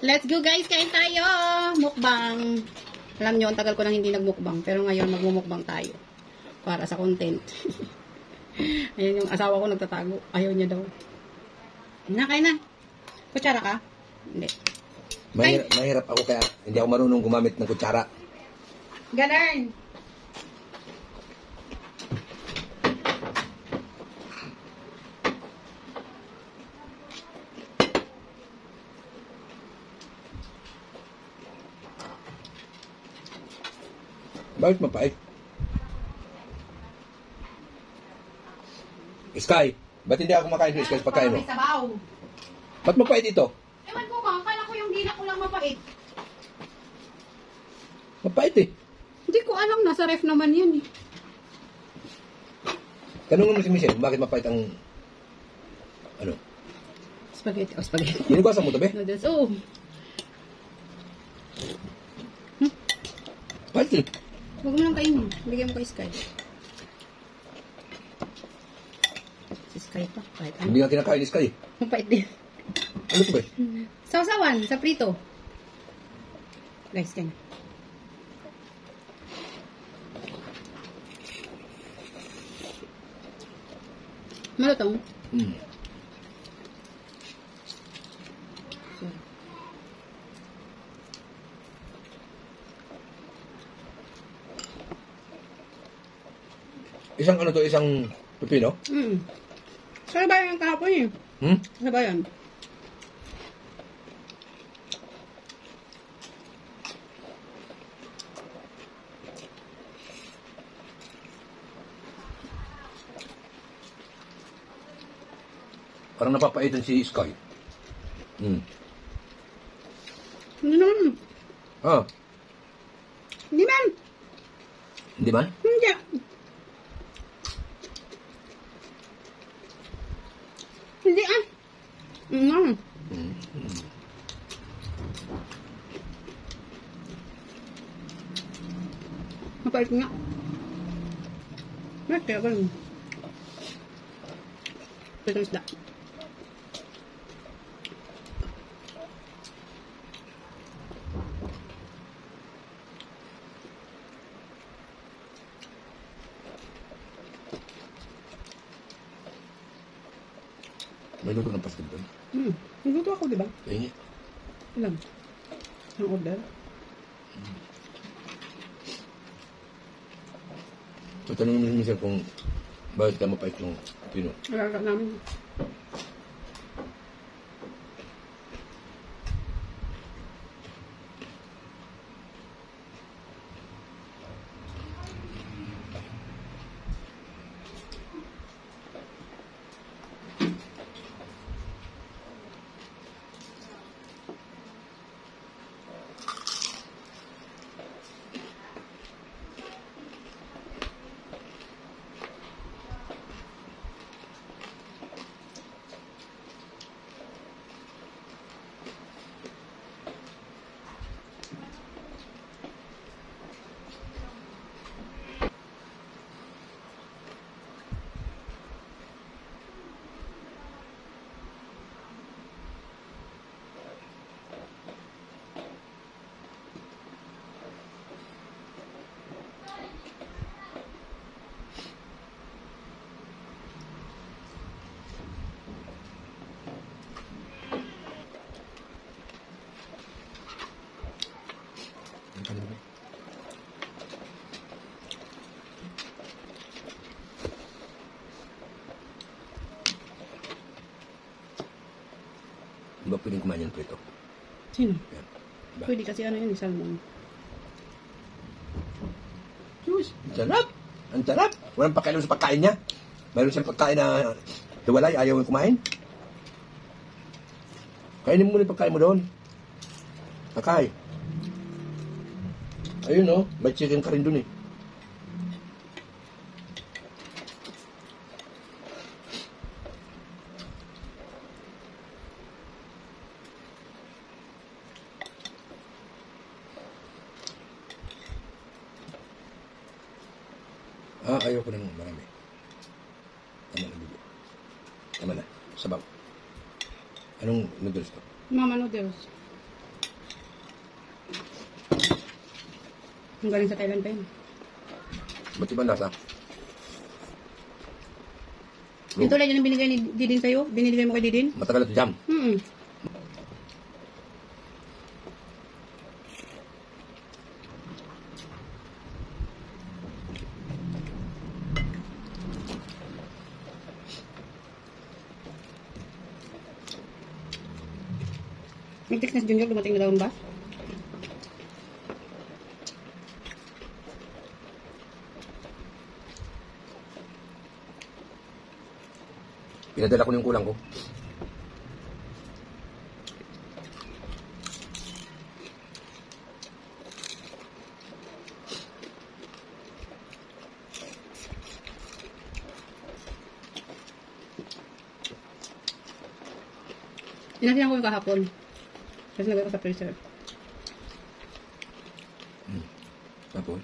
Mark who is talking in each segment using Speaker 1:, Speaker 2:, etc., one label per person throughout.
Speaker 1: Let's go guys, kain tayo! Mukbang! Alam nyo, ang tagal ko nang hindi nagmukbang. Pero ngayon, magmumukbang tayo. Para sa content. Ayun yung asawa ko nagtatago. Ayaw niya daw. Kain na. Kutsara ka? Hindi.
Speaker 2: Mahirap ako kaya hindi ako marunong gumamit ng kutsara.
Speaker 1: Ganun!
Speaker 2: Bakit mapait? Sky, ba't hindi ako makain sa Sky pagkain mo?
Speaker 1: May sabaw.
Speaker 2: Ba't mapait ito?
Speaker 1: Ewan ko ba, akala ko yung dila ko lang mapait.
Speaker 2: Mapait eh.
Speaker 1: Hindi ko alam, nasa ref naman yan eh.
Speaker 2: Tanungin mo si Michelle, bakit mapait ang... Ano?
Speaker 1: Spaghetti. Oh, spaghetti.
Speaker 2: Hinugasan mo ito, be?
Speaker 1: Noodles. Oh.
Speaker 2: Mapait eh.
Speaker 1: Huwag mo lang kainin. Bigyan mo kay Sky. Si Sky pa. Kahit ano.
Speaker 2: Hindi nga kinakain ni Sky.
Speaker 1: Mapait din.
Speaker 2: Ano ito, be?
Speaker 1: Sausawan, sa prito. Guys, kanya. Malutong?
Speaker 2: Hmm. Isang ano to, isang pipino?
Speaker 1: Sabayan ang kahapon eh. Sabayan.
Speaker 2: Parang napapaitan si Sky.
Speaker 1: Hindi naman.
Speaker 2: Ah,
Speaker 1: Hindi man.
Speaker 2: hindi man?
Speaker 1: Hindi. Hindi ah. Mapait nga. Mati ako lang. Pritong isda.
Speaker 2: May luto ng pastil doon.
Speaker 1: Nagluto ako, di ba?
Speaker 2: Kaya
Speaker 1: Alam. Ang order.
Speaker 2: So, tanongin mo si Michelle kung bakit ka mapait yung pino.
Speaker 1: Alaga namin.
Speaker 2: Di ba pwedeng kumain yan prito?
Speaker 1: Sino?
Speaker 2: Yan. Diba?
Speaker 1: Pwede kasi ano yun, salmon.
Speaker 2: Diyos, ang sarap! Ang sarap! Walang pakialam sa pagkain niya. Mayroon siyang pagkain na hiwalay, ayaw yung kumain. Kainin mo muna yung pagkain mo doon. Pagkain. Ayun oh, may chicken ka rin doon eh. Ayaw ko ng marami. Tama na, Bibi. Tama na. Sabaw. Anong noodles to?
Speaker 1: Mama noodles. Ang galing sa Thailand pa yun.
Speaker 2: Ba't ibang lasa?
Speaker 1: Yung tulad yun ang binigay ni Didin sa'yo? Binigay mo kay Didin?
Speaker 2: Matagal ito jam.
Speaker 1: May text na si Junior, dumating na daw ang bus.
Speaker 2: Pinadala ko na yung kulang ko.
Speaker 1: Inasihan ko yung kahapon. Kasi nagay ko sa freezer.
Speaker 2: Tapos,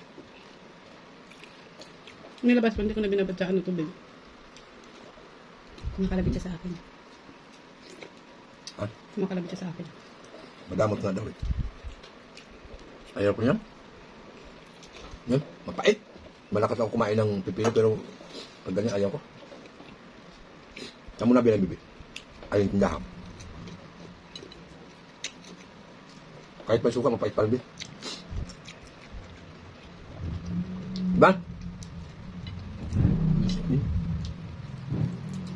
Speaker 1: Nilabas pa, hindi ko na binabad sa ano tubig. Kumakalabit siya sa akin.
Speaker 2: ah,
Speaker 1: Kumakalabit siya sa akin.
Speaker 2: madamot nga daw eh. Ayaw ko niyan. Yan, mapait. Malakas ako kumain ng pipino pero pag ganyan ayaw ko. Saan mo na bibi? Ayun tindahan. Kahit may suka, mapait pa rin. Diba?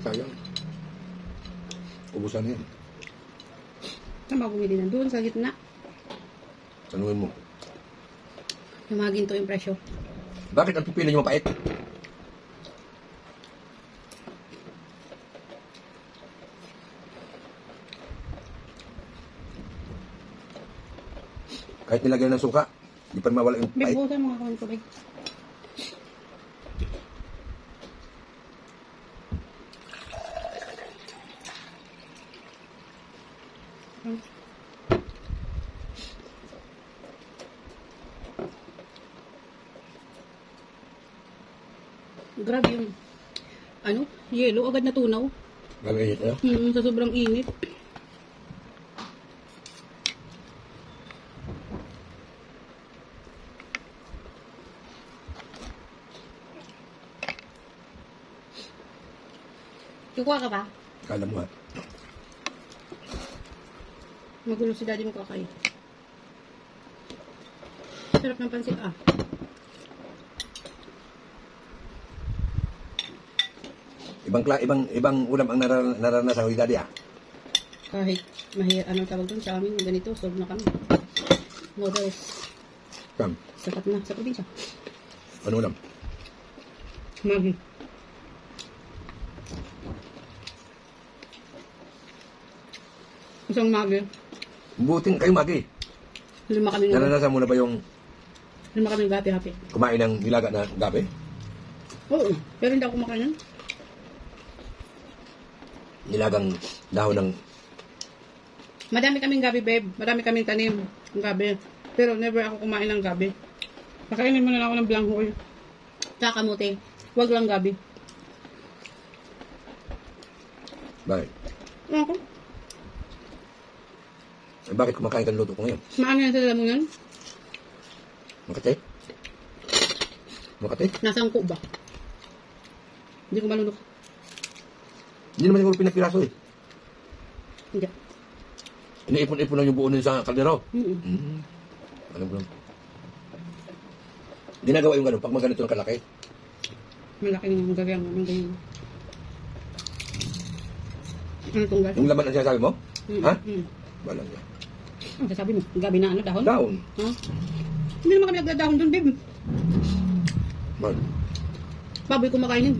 Speaker 2: Sayang. Ubusan yan.
Speaker 1: Tama bumili na doon sa gitna.
Speaker 2: Tanungin mo.
Speaker 1: Yung mga ginto yung presyo.
Speaker 2: Bakit ang pipino nyo mapait? Kahit nilagyan ng suka, di pa mawala yung pait.
Speaker 1: Bibutan mga kawan tubig. Grabe yung ano, yelo, agad natunaw.
Speaker 2: Gagawin ito.
Speaker 1: Sa sobrang init. Kukuha ka ba?
Speaker 2: Kala mo ha.
Speaker 1: Magulo si daddy mo kakay. Sarap ng pansit ah.
Speaker 2: Ibang ulam ang naranasan ko dati ah.
Speaker 1: Kahit anong tawag doon sa amin, ganito, solve na kami. Noodles.
Speaker 2: Kam,
Speaker 1: Sapat na sa probinsya.
Speaker 2: ano ulam?
Speaker 1: Maggi. Isang maggi.
Speaker 2: Buting kayo magi.
Speaker 1: Lima kami ng
Speaker 2: Naranasan mo na ba yung
Speaker 1: gapi-hapi.
Speaker 2: kumain ng nilaga na gabi?
Speaker 1: Oo, pero hindi ako kumakain nun.
Speaker 2: Nilagang dahon ng...
Speaker 1: Madami kaming gabi, babe. Madami kaming tanim ng gabi. Pero never ako kumain ng gabi. Pakainin mo na lang ako ng bilanghoy. Tsaka kamote. Huwag lang gabi.
Speaker 2: Bakit?
Speaker 1: Ano ako?
Speaker 2: Eh, bakit kumakain ka ng luto ko ngayon?
Speaker 1: Maano yan sa dala mo yun?
Speaker 2: Makate? Makate?
Speaker 1: Nasangko ba? Hindi ko malunok.
Speaker 2: Hindi naman siguro pinapiraso eh.
Speaker 1: Hindi.
Speaker 2: Iniipon-ipon lang yung buo nun sa kaldero. Alam ko lang. Ginagawa yung gano'n pag maganito ng kalaki.
Speaker 1: Malaki ng garyang. Anong ganyan? Ano itong garyang?
Speaker 2: Yung laman ang sinasabi mo? Ha? Wala nga.
Speaker 1: Ano sasabi mo? Gabi na ano? Dahon?
Speaker 2: Down.
Speaker 1: Ha? Hindi naman kami nagdadahon doon, babe.
Speaker 2: Man.
Speaker 1: Baboy kumakainin.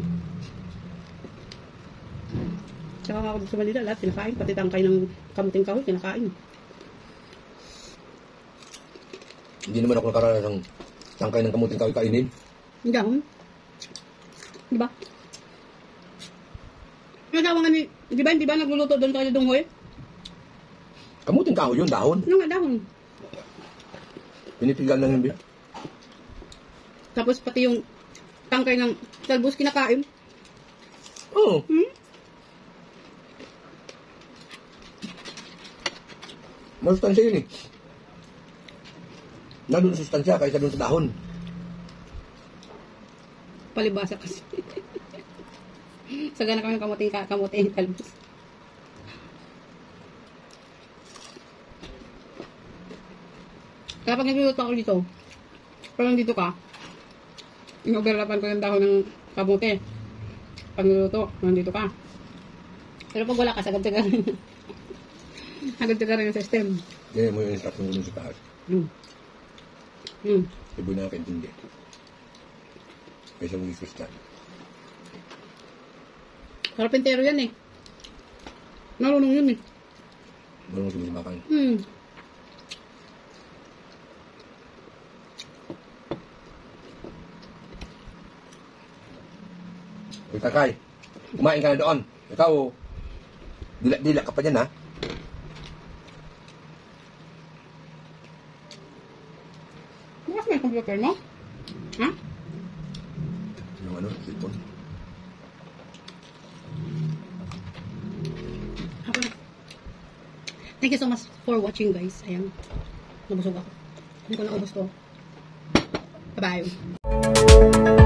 Speaker 1: Tsaka ako sa Manila, lahat kinakain. Pati tangkay ng kamuting kahoy, kinakain.
Speaker 2: Hindi naman ako nakaranas ng tangkay ng kamuting kahoy kainin.
Speaker 1: Yung dahon. Diba? Yung asawa nga ni, di ba nagluluto doon tayo dunghoy?
Speaker 2: Kamuting kahoy yun, dahon.
Speaker 1: Ano nga dahon?
Speaker 2: Pinitigan lang yun.
Speaker 1: Tapos pati yung tangkay ng talbos kinakain.
Speaker 2: Oo. Masustansya yun eh. Nandun sa sustansya kaysa dun sa dahon.
Speaker 1: Palibasa kasi. Sagana kami ng kamuting talbos. Kaya pag nagluluto ako dito, pag nandito ka, in-overlapan ko yung dahon ng kamote. Pag nagluluto, nandito ka. Pero pag wala ka, sagad-sagar rin. Sagad-sagar rin yung system.
Speaker 2: Ganyan mo yung instruction mo dun sa taas. Ibo na nakaintindi. Kaysa mo isus na.
Speaker 1: Karpentero yan eh. Marunong yun eh.
Speaker 2: Marunong sumimakan. Uy, Kakay, kumain ka na doon. Ikaw, dila ka pa dyan, ha?
Speaker 1: Bukas mo yung computer mo? Ha?
Speaker 2: Yung ano, cellphone.
Speaker 1: Ako na. Thank you so much for watching, guys. Ayan. Nabusog ako. Hindi ko na ubos to. Bye-bye.